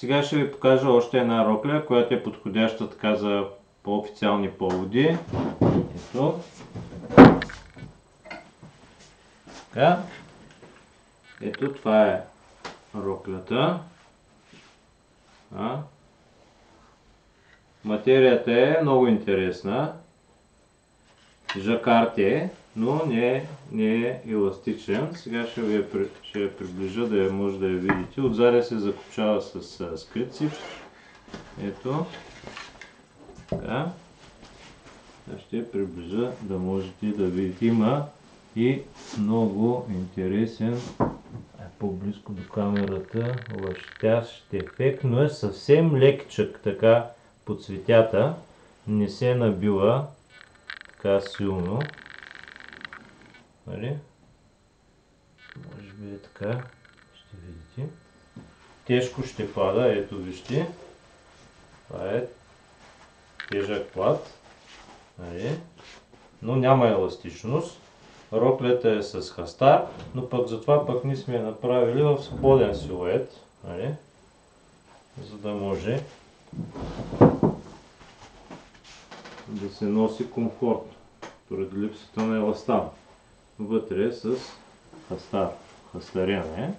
Сега ще ви покажа още една рокля, която е подходяща така за по-официални поводи. Ето. Така. Ето това е роклята. Материята е много интересна. Жакард е, но не е еластичен. Сега ще я приближа да може да я видите. Отзаде се закопчава с скрици. Ето. Така. Ще я приближа да можете да видите. Има и много интересен, по-близко до камерата, лъщящ ефект, но е съвсем лекчък така по цветята. Не се набива така силно. Нали? Може би е така. Ще видите. Тежко ще пада. Ето вижте. Това е тежък плат. Нали? Но няма еластичност. Роклята е с хастар, но пък затова пък ние сме я направили в свободен силует. Нали? За да може да се носи комфортно, поради липсата на еластан. Вътре е с хастар. Хастарен е,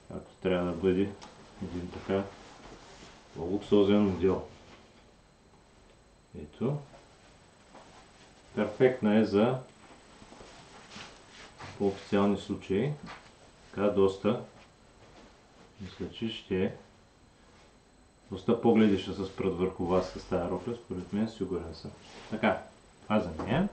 както трябва да бъде един така луксозен модел. Ето. Перфектна е за по-официални случаи. Така доста, мисля, че ще доста погледи ще се спрат върху вас с тази рокля, според мен, сигурен съм. Така, това за нея.